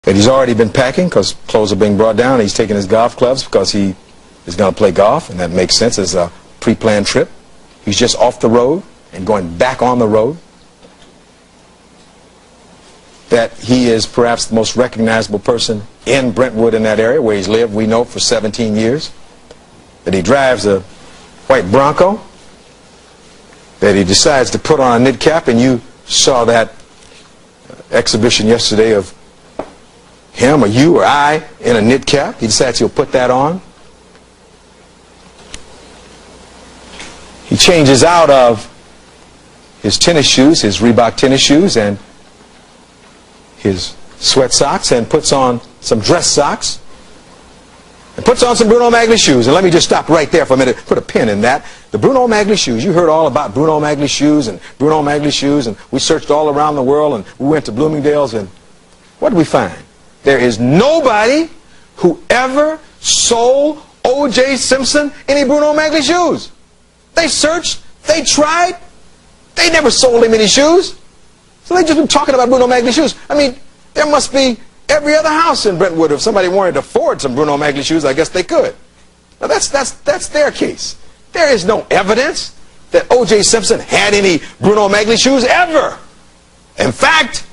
that he's already been packing because clothes are being brought down. He's taking his golf clubs because he is going to play golf, and that makes sense as a pre-planned trip. He's just off the road and going back on the road. That he is perhaps the most recognizable person in Brentwood, in that area where he's lived, we know, for 17 years. That he drives a white Bronco. That he decides to put on a knit cap, and you saw that exhibition yesterday of him or you or I in a knit cap. He decides he'll put that on. He changes out of his tennis shoes, his Reebok tennis shoes, and his sweat socks, and puts on some dress socks, and puts on some Bruno Magli shoes. And let me just stop right there for a minute, put a pin in that. The Bruno Magli shoes, you heard all about Bruno Magli shoes and Bruno Magli shoes, and we searched all around the world, and we went to Bloomingdale's, and what did we find? There is nobody who ever sold O.J. Simpson any Bruno Magli shoes. They searched, they tried, they never sold him any shoes. So they just been talking about Bruno Magli shoes. I mean, there must be every other house in Brentwood. If somebody wanted to afford some Bruno Magli shoes, I guess they could. Now that's their case. There is no evidence that O.J. Simpson had any Bruno Magli shoes ever. In fact,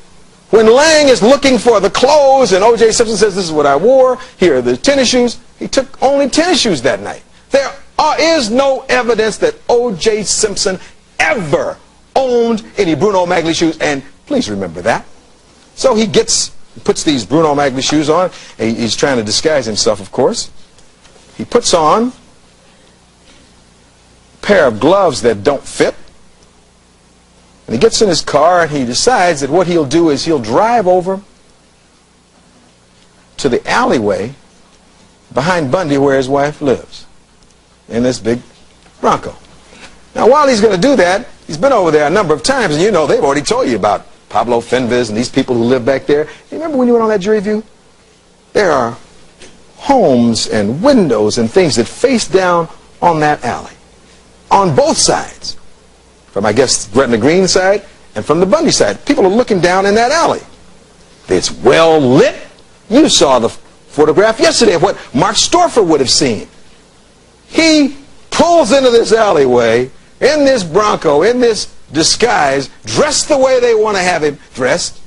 when Lang is looking for the clothes and O.J. Simpson says, this is what I wore, here are the tennis shoes, he took only tennis shoes that night. There is no evidence that O.J. Simpson ever owned any Bruno Magli shoes, and please remember that. So he puts these Bruno Magli shoes on, and he's trying to disguise himself, of course. He puts on a pair of gloves that don't fit, and he gets in his car, and he decides that what he'll do is he'll drive over to the alleyway behind Bundy where his wife lives, in this big Bronco. Now, while he's going to do that, he's been over there a number of times, and you know they've already told you about Pablo Fenves and these people who live back there. You remember when you went on that jury view? There are homes and windows and things that face down on that alley, on both sides. From, I guess, Gretna Green side and from the Bundy side. People are looking down in that alley. It's well lit. You saw the photograph yesterday of what Mark Storfer would have seen. He pulls into this alleyway in this Bronco, in this disguise, dressed the way they want to have him dressed.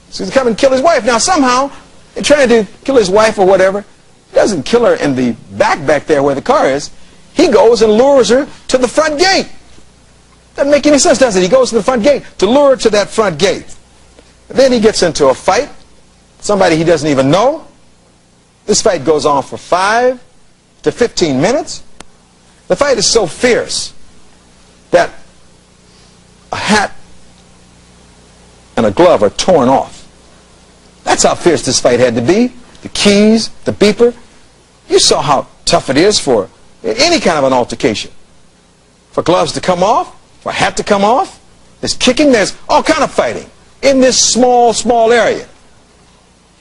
So he's come and kill his wife. Now somehow, they're trying to kill his wife or whatever. He doesn't kill her in the back there where the car is. He goes and lures her to the front gate. Doesn't make any sense, does it? He goes to the front gate to lure her to that front gate. And then he gets into a fight. Somebody he doesn't even know. This fight goes on for 5 to 15 minutes. The fight is so fierce that a hat and a glove are torn off. That's how fierce this fight had to be. The keys, the beeper. You saw how tough it is for any kind of an altercation. For gloves to come off, for a hat to come off. There's kicking, there's all kind of fighting in this small area.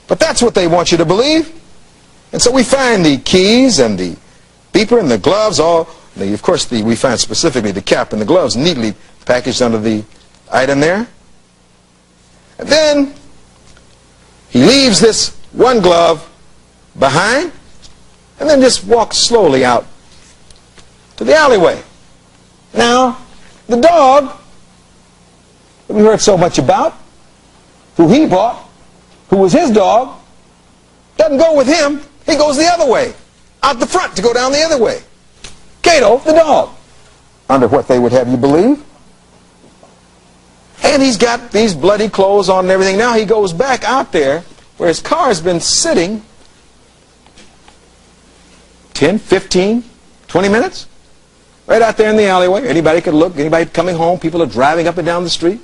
But that's what they want you to believe. And so we find the keys and the beeper and the gloves, of course, we find specifically the cap and the gloves neatly packaged under the item there. And then he leaves this one glove behind and then just walks slowly out to the alleyway. Now, the dog that we heard so much about, who he bought, who was his dog, doesn't go with him. He goes the other way, out the front to go down the other way. Cato, the dog, under what they would have you believe. And he's got these bloody clothes on and everything. Now he goes back out there where his car has been sitting 10, 15, 20 minutes. Right out there in the alleyway. Anybody could look. Anybody coming home. People are driving up and down the street.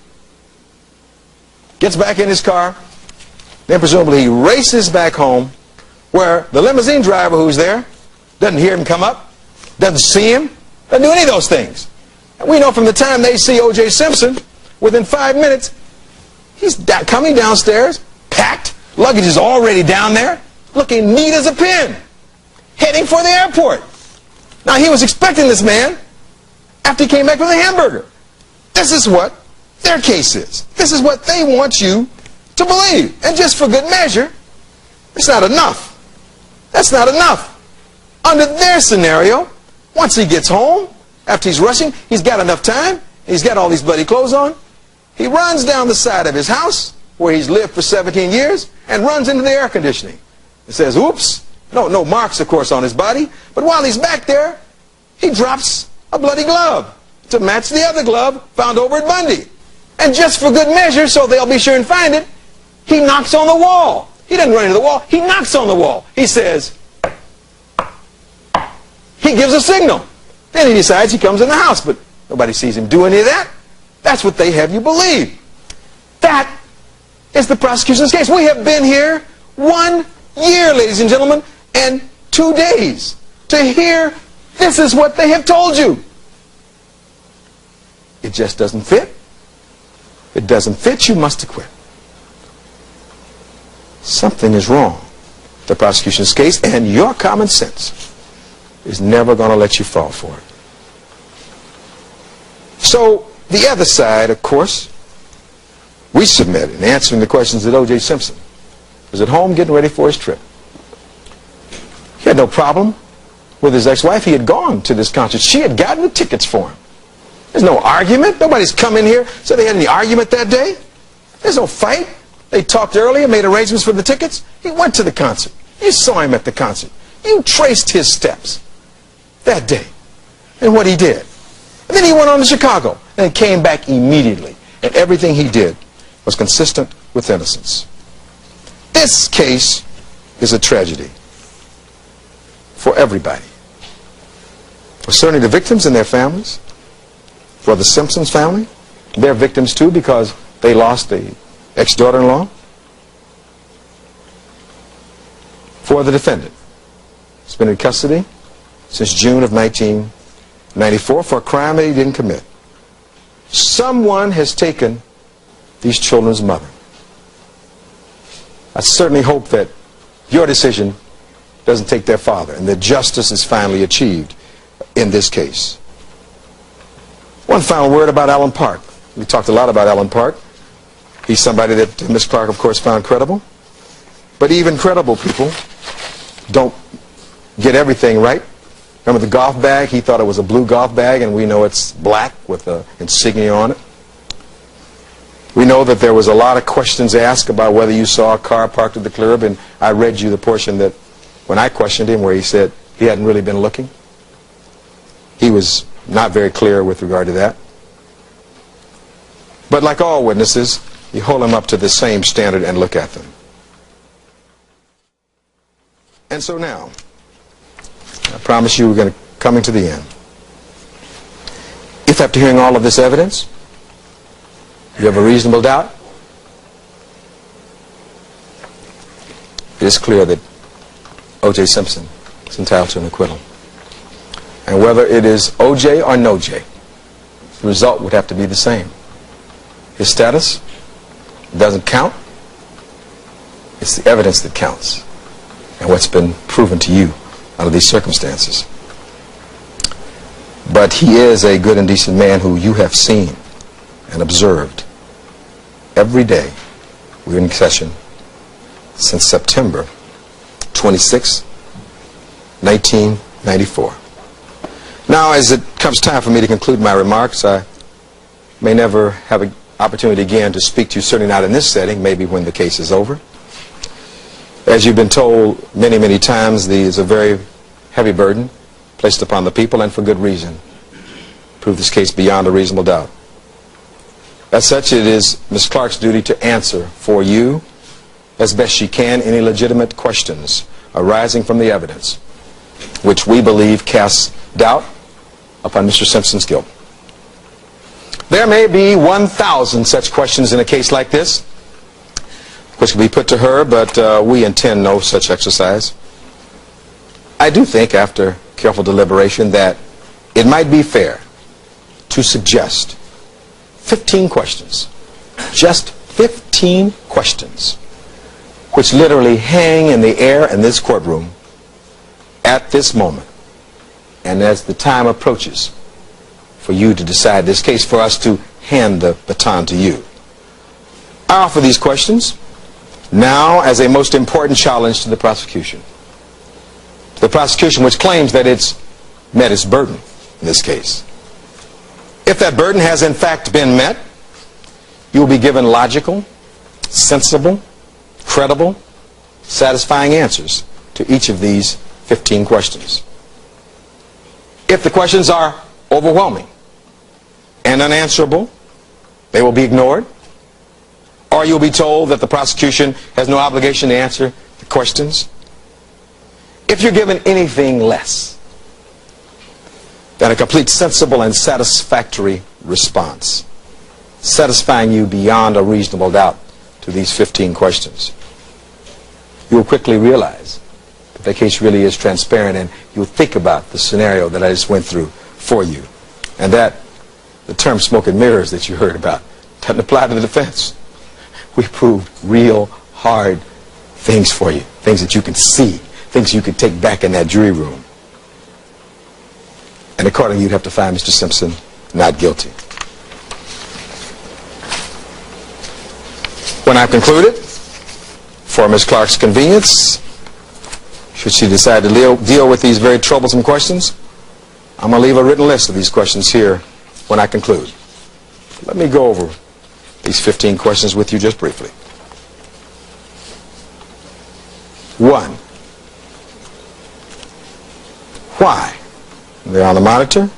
Gets back in his car. Then presumably he races back home where the limousine driver who's there doesn't hear him come up, doesn't see him, doesn't do any of those things. And we know from the time they see O.J. Simpson, within 5 minutes, he's coming downstairs, packed, luggage is already down there, looking neat as a pin, heading for the airport. Now, he was expecting this man after he came back from the hamburger. This is what their case is. This is what they want you to believe. And just for good measure, It's not enough. That's not enough. Under their scenario, once he gets home, after he's rushing, he's got enough time, he's got all these bloody clothes on, he runs down the side of his house, where he's lived for 17 years, and runs into the air conditioning. It says, oops, no marks, of course, on his body, but while he's back there, he drops a bloody glove to match the other glove found over at Bundy. And just for good measure, so they'll be sure and find it, he knocks on the wall. He doesn't run into the wall, he knocks on the wall. He says, he gives a signal. Then he decides he comes in the house, but nobody sees him do any of that. That's what they have you believe. That is the prosecution's case. We have been here 1 year, ladies and gentlemen, and 2 days to hear this is what they have told you. It just doesn't fit. If it doesn't fit, you must acquit. Something is wrong with the prosecution's case, and your common sense is never going to let you fall for it. So the other side, of course, we submitted in answering the questions that O.J. Simpson was at home getting ready for his trip. He had no problem with his ex-wife. He had gone to this concert. She had gotten the tickets for him. There's no argument. Nobody's come in here, so they had any argument that day. There's no fight. They talked earlier, made arrangements for the tickets. He went to the concert. You saw him at the concert. You traced his steps that day and what he did. And then he went on to Chicago and came back immediately. And everything he did was consistent with innocence. This case is a tragedy for everybody. For certainly the victims and their families. For the Simpsons family. They're victims too because they lost the ex-daughter-in-law. For the defendant. He's been in custody since June of 1994 for a crime that he didn't commit. Someone has taken these children's mother. I certainly hope that your decision doesn't take their father and that justice is finally achieved in this case. One final word about Alan Park. We talked a lot about Alan Park. He's somebody that Ms. Clark, of course, found credible. But even credible people don't get everything right. Remember the golf bag? He thought it was a blue golf bag, and we know it's black with an insignia on it. We know that there was a lot of questions asked about whether you saw a car parked at the curb, and I read you the portion that when I questioned him where he said he hadn't really been looking. He was not very clear with regard to that. But like all witnesses, you hold them up to the same standard and look at them. And so now, I promise you we're going to coming to the end. If after hearing all of this evidence, you have a reasonable doubt, it is clear that O.J. Simpson is entitled to an acquittal. And whether it is O.J. or no J, the result would have to be the same. His status doesn't count. It's the evidence that counts and what's been proven to you under these circumstances. But he is a good and decent man who you have seen and observed every day. We're in session since September 26, 1994. Now, as it comes time for me to conclude my remarks, I may never have an opportunity again to speak to you, certainly not in this setting, maybe when the case is over. As you've been told many, many times, there's a very heavy burden placed upon the people, and for good reason. Prove this case beyond a reasonable doubt. As such, it is Ms. Clark's duty to answer for you, as best she can, any legitimate questions arising from the evidence, which we believe casts doubt upon Mr. Simpson's guilt. There may be 1,000 such questions in a case like this, which can be put to her, but we intend no such exercise. I do think, after careful deliberation, that it might be fair to suggest 15 questions, just 15 questions, which literally hang in the air in this courtroom at this moment, and as the time approaches for you to decide this case, for us to hand the baton to you. I offer these questions Now, as a most important challenge to the prosecution. The prosecution which claims that it's met its burden in this case. If that burden has in fact been met, you will be given logical, sensible, credible, satisfying answers to each of these 15 questions. If the questions are overwhelming and unanswerable, they will be ignored, or you'll be told that the prosecution has no obligation to answer the questions. If you're given anything less than a complete, sensible, and satisfactory response, satisfying you beyond a reasonable doubt to these 15 questions, you will quickly realize that the case really is transparent, and you'll think about the scenario that I just went through for you, and that the term smoke and mirrors that you heard about doesn't apply to the defense. We proved real hard things for you, things that you can see, things you can take back in that jury room. And accordingly, you'd have to find Mr. Simpson not guilty. When I've concluded, for Ms. Clark's convenience, should she decide to deal with these very troublesome questions, I'm going to leave a written list of these questions here when I conclude. Let me go over these 15 questions with you just briefly. 1. Why? They're on the monitor.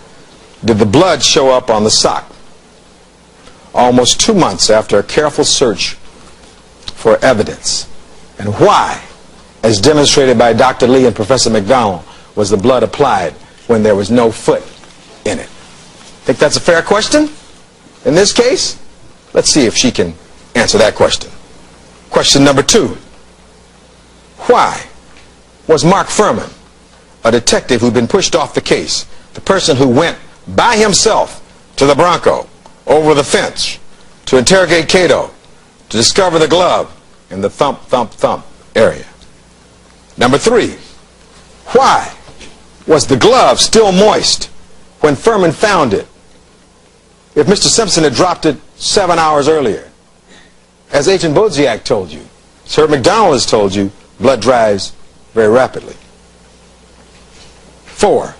Did the blood show up on the sock almost 2 months after a careful search for evidence? And why, as demonstrated by Dr. Lee and Professor McDonald, was the blood applied when there was no foot in it? Think that's a fair question? In this case, let's see if she can answer that question. Question number 2. Why was Mark Furman, a detective who'd been pushed off the case, the person who went by himself to the Bronco over the fence to interrogate Cato, to discover the glove in the thump, thump, thump area? Number 3. Why was the glove still moist when Furman found it if Mr. Simpson had dropped it 7 hours earlier? As Agent Bodziak told you, Sir McDonald has told you, blood dries very rapidly. 4.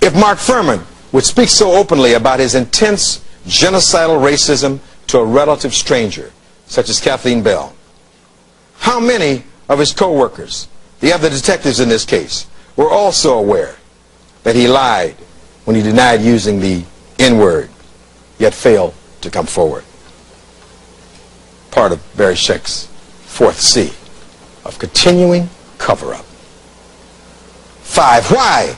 If Mark Furman would speak so openly about his intense genocidal racism to a relative stranger, such as Kathleen Bell, how many of his co-workers, the other detectives in this case, were also aware that he lied when he denied using the N-word, yet failed to come forward? Part of Barry Scheck's 4th C of continuing cover-up. 5. Why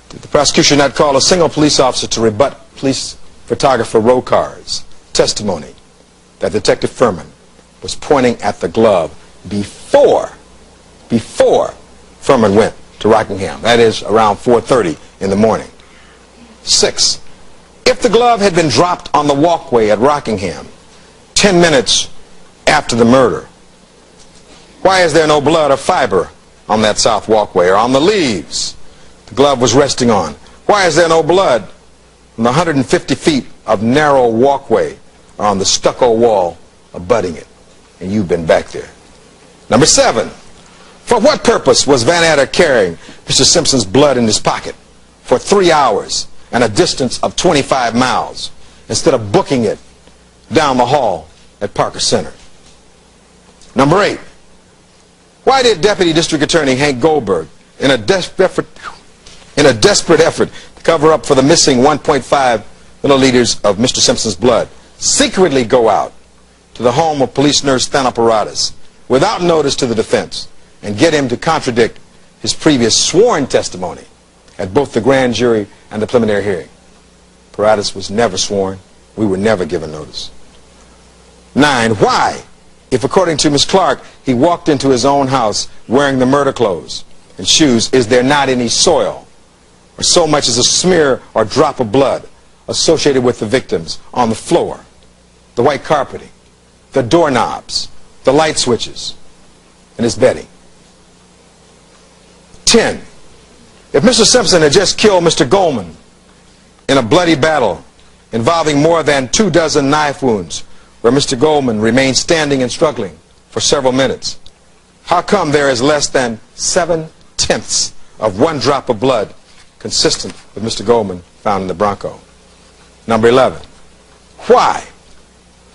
did the prosecution not call a single police officer to rebut police photographer Rocar's testimony that Detective Furman was pointing at the glove before Furman went to Rockingham? That is around 4:30 in the morning. 6. If the glove had been dropped on the walkway at Rockingham 10 minutes after the murder, why is there no blood or fiber on that south walkway or on the leaves the glove was resting on? Why is there no blood on the 150 feet of narrow walkway or on the stucco wall abutting it? And you've been back there. Number 7. For what purpose was Van Adder carrying Mr. Simpson's blood in his pocket for 3 hours and a distance of 25 miles instead of booking it down the hall at Parker Center? Number 8. Why did Deputy District Attorney Hank Goldberg, in a desperate effort to cover up for the missing 1.5 milliliters of Mr. Simpson's blood, secretly go out to the home of police nurse Thanoparadas without notice to the defense and get him to contradict his previous sworn testimony at both the grand jury and the preliminary hearing? Paradas was never sworn. We were never given notice. 9. Why, if according to Ms. Clark, he walked into his own house wearing the murder clothes and shoes, is there not any soil or so much as a smear or drop of blood associated with the victims on the floor, the white carpeting, the doorknobs, the light switches, and his bedding? 10. If Mr. Simpson had just killed Mr. Goldman in a bloody battle involving more than 24 knife wounds, where Mr. Goldman remained standing and struggling for several minutes? How come there is less than 7/10 of one drop of blood consistent with Mr. Goldman found in the Bronco? Number 11, why,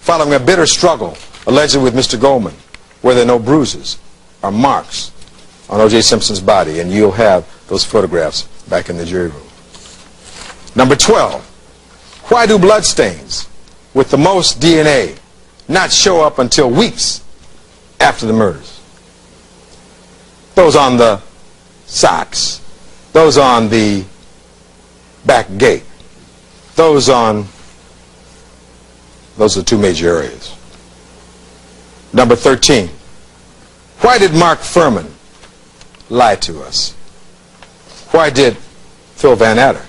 following a bitter struggle allegedly with Mr. Goldman, were there no bruises or marks on O.J. Simpson's body? And you'll have those photographs back in the jury room. Number 12, why do blood stains with the most DNA not show up until weeks after the murders? Those on the socks, those on the back gate, those are two major areas. Number 13, why did Mark Furman lie to us? Why did Phil Van Adder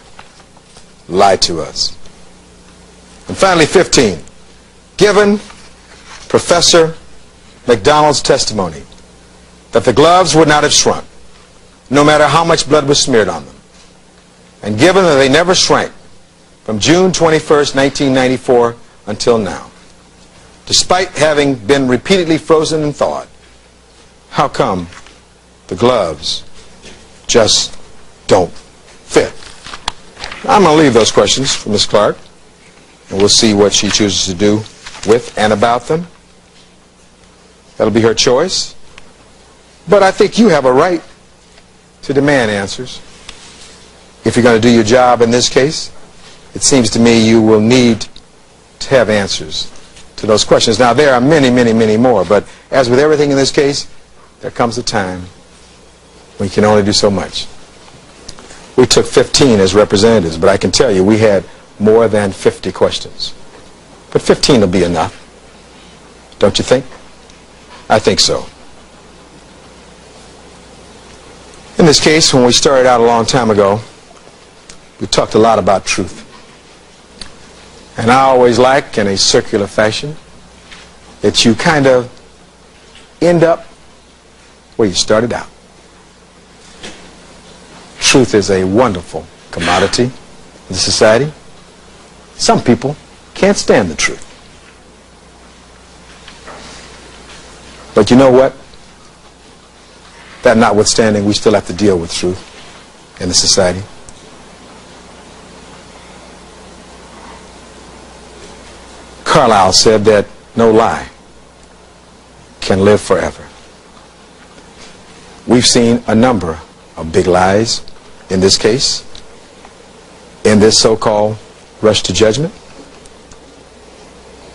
lie to us? And finally, 15, given Professor McDonald's testimony that the gloves would not have shrunk no matter how much blood was smeared on them, and given that they never shrank from June 21st, 1994 until now, despite having been repeatedly frozen and thawed, how come the gloves just don't fit? I'm going to leave those questions for Ms. Clark, and we'll see what she chooses to do with and about them. That'll be her choice. But I think you have a right to demand answers. If you're going to do your job in this case, it seems to me you will need to have answers to those questions. Now, there are many, many, many more, but as with everything in this case, there comes a time when you can only do so much. We took 15 as representatives, but I can tell you we had more than 50 questions. But 15 will be enough, don't you think? I think so. In this case, when we started out a long time ago, we talked a lot about truth. And I always like, in a circular fashion, that you kind of end up where you started out. Truth is a wonderful commodity in the society. Some people can't stand the truth. But you know what? That notwithstanding, we still have to deal with truth in the society. Carlyle said that no lie can live forever. We've seen a number of big lies in this case, in this so-called rush to judgment.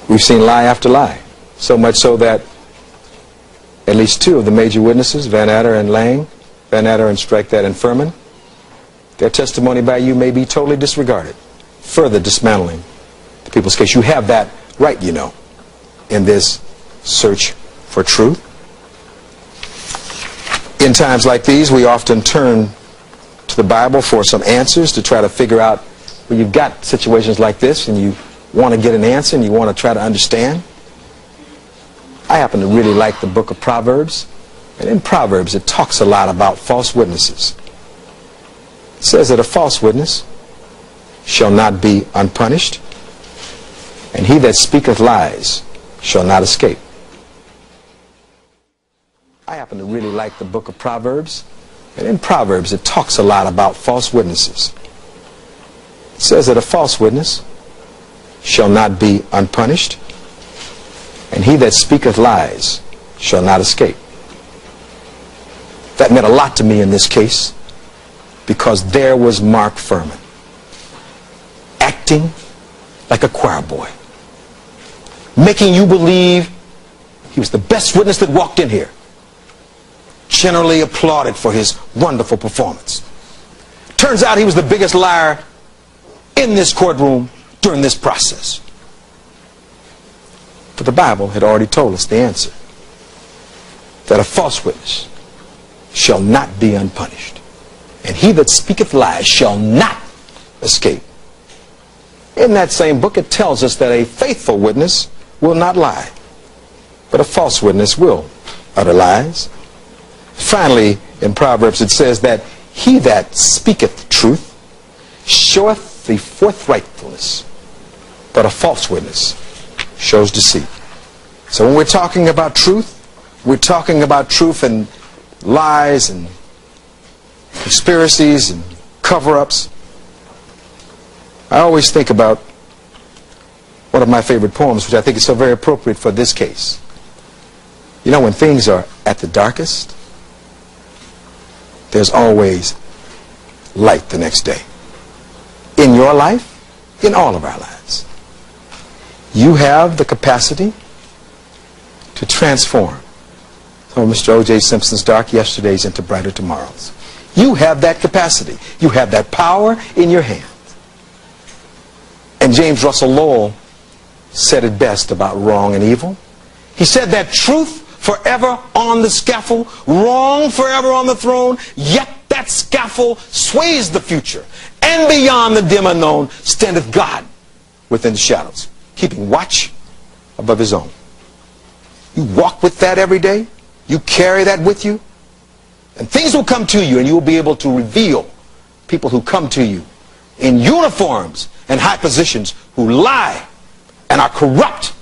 We've seen lie after lie, so much so that at least two of the major witnesses, Van Adder and Lang, Van Adder and Streichthat and Furman, their testimony by you may be totally disregarded, further dismantling the people's case. You have that right, you know, in this search for truth. In times like these, we often turn to the Bible for some answers to try to figure out, when you've got situations like this and you want to get an answer and you want to try to understand. I happen to really like the book of Proverbs, and in Proverbs it talks a lot about false witnesses. It says that a false witness shall not be unpunished, and he that speaketh lies shall not escape. I happen to really like the book of Proverbs, and in Proverbs it talks a lot about false witnesses. It says that a false witness shall not be unpunished, and he that speaketh lies shall not escape. That meant a lot to me in this case, because there was Mark Furman acting like a choir boy, making you believe he was the best witness that walked in here, generally applauded for his wonderful performance. Turns out he was the biggest liar in this courtroom during this process. But the Bible had already told us the answer, that a false witness shall not be unpunished, and he that speaketh lies shall not escape. In that same book it tells us that a faithful witness will not lie, but a false witness will utter lies. Finally, in Proverbs it says that he that speaketh truth showeth the forthrightfulness, but a false witness shows deceit. So when we're talking about truth, we're talking about truth and lies and conspiracies and cover-ups. I always think about one of my favorite poems, which I think is so very appropriate for this case. You know, when things are at the darkest, there's always light the next day. In your life, in all of our lives. You have the capacity to transform some of Mr. O.J. Simpson's dark yesterdays into brighter tomorrows. You have that capacity. You have that power in your hands. And James Russell Lowell said it best about wrong and evil. He said that truth forever on the scaffold, wrong forever on the throne, yet that scaffold sways the future. And beyond the dim unknown standeth God within the shadows, keeping watch above his own. You walk with that every day. You carry that with you. And things will come to you, and you will be able to reveal people who come to you in uniforms and high positions who lie and are corrupt.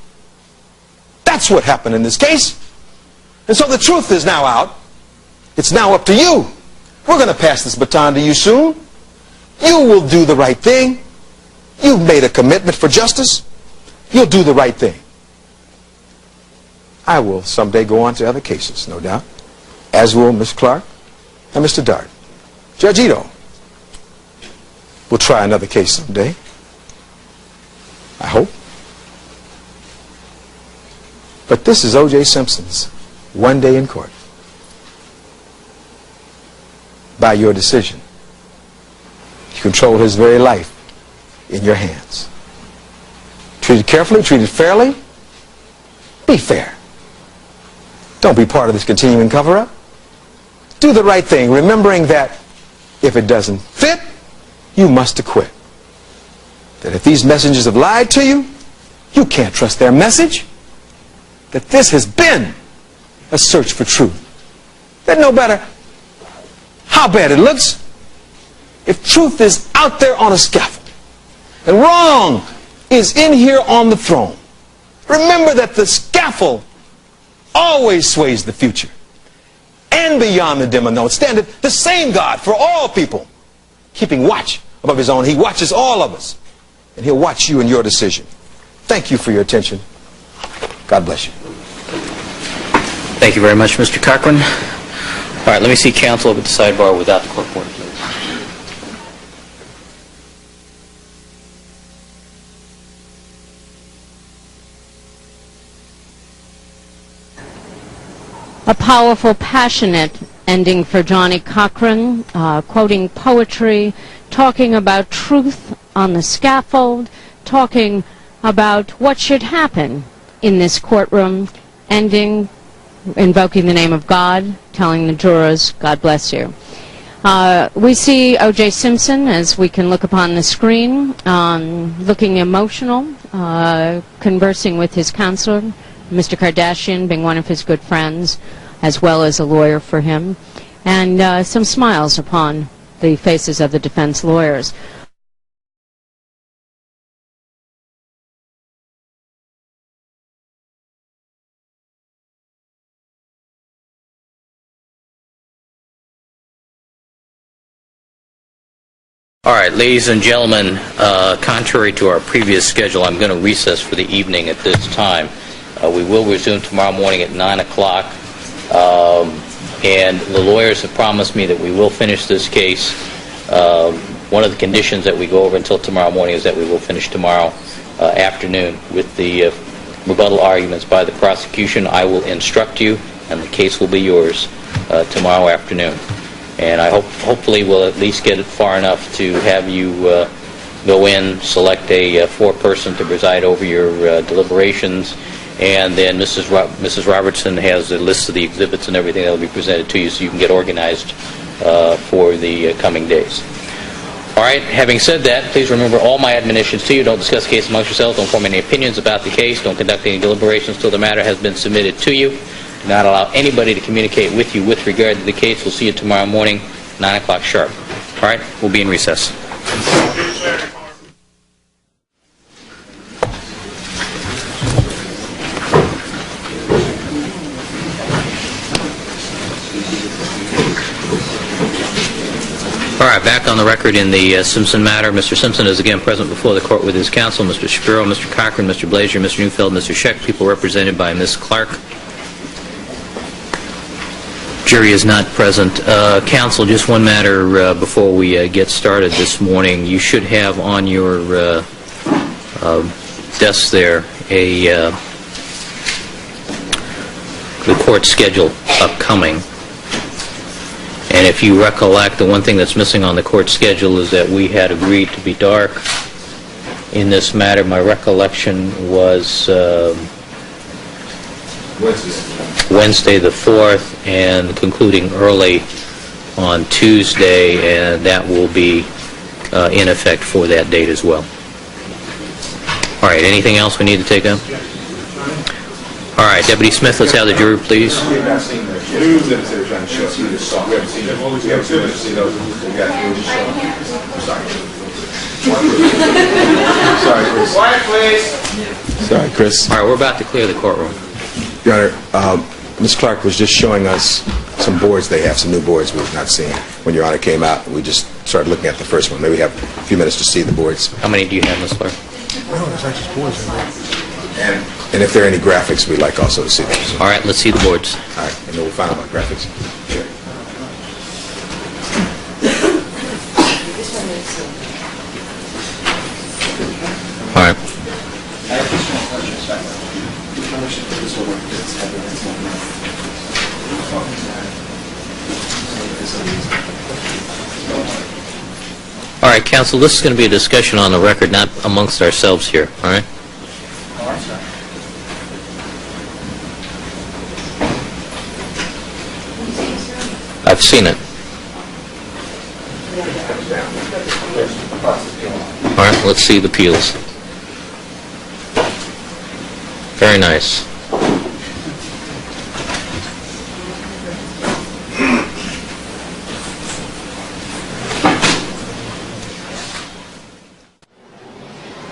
That's what happened in this case. And so the truth is now out. It's now up to you. We're going to pass this baton to you soon. You will do the right thing. You've made a commitment for justice. You'll do the right thing. I will someday go on to other cases, no doubt, as will Ms. Clark and Mr. Dart. Judge Ito will try another case someday, I hope. But this is O.J. Simpson's one day in court. By your decision. You control his very life in your hands. Treat it carefully, treat it fairly. Be fair. Don't be part of this continuing cover-up. Do the right thing, remembering that if it doesn't fit, you must acquit. That if these messengers have lied to you, you can't trust their message. That this has been a search for truth. That no matter how bad it looks, if truth is out there on a scaffold and wrong is in here on the throne, remember that the scaffold always sways the future. And beyond the dim unknown standeth the same God for all people, keeping watch above his own. He watches all of us, and he'll watch you in your decision. Thank you for your attention. God bless you. Thank you very much, Mr. Cochran. All right, let me see counsel over at the sidebar without the corkboard, please. A powerful, passionate ending for Johnnie Cochran, quoting poetry, talking about truth on the scaffold, talking about what should happen in this courtroom, ending, invoking the name of God, telling the jurors, God bless you. We see O.J. Simpson, as we can look upon the screen, looking emotional, conversing with his counselor, Mr. Kardashian being one of his good friends, as well as a lawyer for him, and some smiles upon the faces of the defense lawyers. All right, ladies and gentlemen, contrary to our previous schedule, I'm going to recess for the evening at this time. We will resume tomorrow morning at 9 o'clock. And the lawyers have promised me that we will finish this case. One of the conditions that we go over until tomorrow morning is that we will finish tomorrow afternoon with the rebuttal arguments by the prosecution. I will instruct you, and the case will be yours tomorrow afternoon. And I hopefully we'll at least get it far enough to have you go in, select a foreperson to preside over your deliberations. And then Mrs. Robertson has a list of the exhibits and everything that will be presented to you so you can get organized for the coming days. All right, having said that, please remember all my admonitions to you. Don't discuss the case amongst yourselves. Don't form any opinions about the case. Don't conduct any deliberations until the matter has been submitted to you. Do not allow anybody to communicate with you with regard to the case. We'll see you tomorrow morning, 9 o'clock sharp. All right, we'll be in recess. All right, back on the record in the Simpson matter. Mr. Simpson is again present before the court with his counsel, Mr. Shapiro, Mr. Cochran, Mr. Blazier, Mr. Neufeld, Mr. Scheck, people represented by Ms. Clark. Jury is not present. Counsel, just one matter before we get started this morning. You should have on your desk there the court schedule upcoming. And if you recollect, the one thing that's missing on the court schedule is that we had agreed to be dark in this matter. My recollection was Wednesday the 4th and concluding early on Tuesday, and that will be in effect for that date as well. All right, anything else we need to take up? All right, Deputy Smith, let's have the jury, please. We have not seen the news that they're trying to show us. We haven't seen it. We haven't seen those. We got sorry, Chris. Quiet, please. Sorry, Chris. All right, we're about to clear the courtroom. Your Honor, Ms. Clark was just showing us some boards they have, some new boards we've not seen. When Your Honor came out, we just started looking at the first one. Maybe we have a few minutes to see the boards. How many do you have, Ms. Clark? No, there's not just boards in there. And if there are any graphics, we'd like also to see those. All right, let's see the boards. All right, and then we'll find out about graphics. Sure. All right. All right, counsel, this is going to be a discussion on the record, not amongst ourselves here, all right? I've seen it. All right, let's see the peels. Very nice.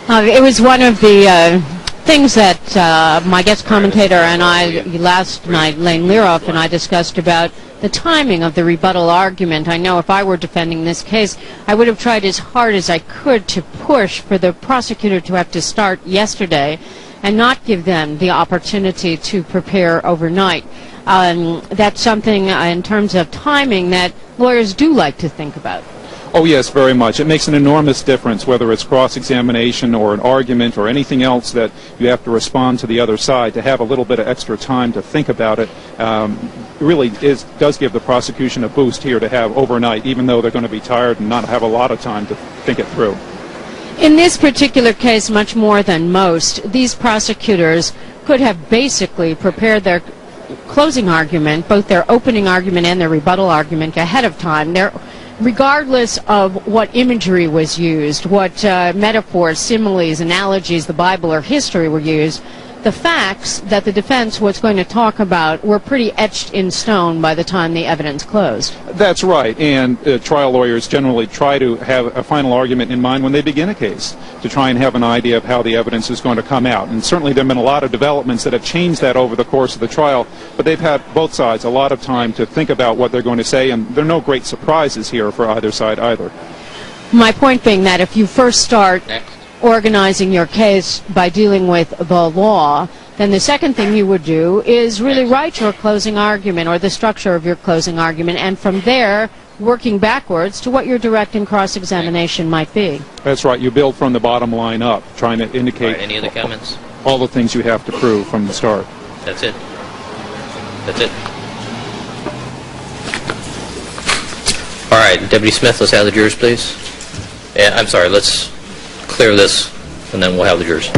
It was one of the things that my guest commentator and I last night, Lane Learoff, and I discussed about the timing of the rebuttal argument. I know if I were defending this case, I would have tried as hard as I could to push for the prosecutor to have to start yesterday and not give them the opportunity to prepare overnight. That's something in terms of timing that lawyers do like to think about. Oh, yes, very much. It makes an enormous difference whether it's cross-examination or an argument or anything else that you have to respond to the other side. To have a little bit of extra time to think about it really does give the prosecution a boost here to have overnight, even though they're going to be tired and not have a lot of time to think it through. In this particular case, much more than most, these prosecutors could have basically prepared their closing argument, both their opening argument and their rebuttal argument, ahead of time. Regardless of what imagery was used, what metaphors, similes, analogies, the Bible or history were used, the facts that the defense was going to talk about were pretty etched in stone by the time the evidence closed. That's right, and trial lawyers generally try to have a final argument in mind when they begin a case, to try and have an idea of how the evidence is going to come out. And certainly there have been a lot of developments that have changed that over the course of the trial, but they've had both sides a lot of time to think about what they're going to say, and there are no great surprises here for either side either. My point being that if you first start organizing your case by dealing with the law, then the second thing you would do is really write your closing argument or the structure of your closing argument, and from there working backwards to what your direct and cross-examination might be. That's right. You build from the bottom line up, trying to indicate Any other comments? all the things you have to prove from the start. That's it. That's it. All right, Deputy Smith, let's have the jurors, please. I'm sorry, let's clear this, and then we'll have the jurors.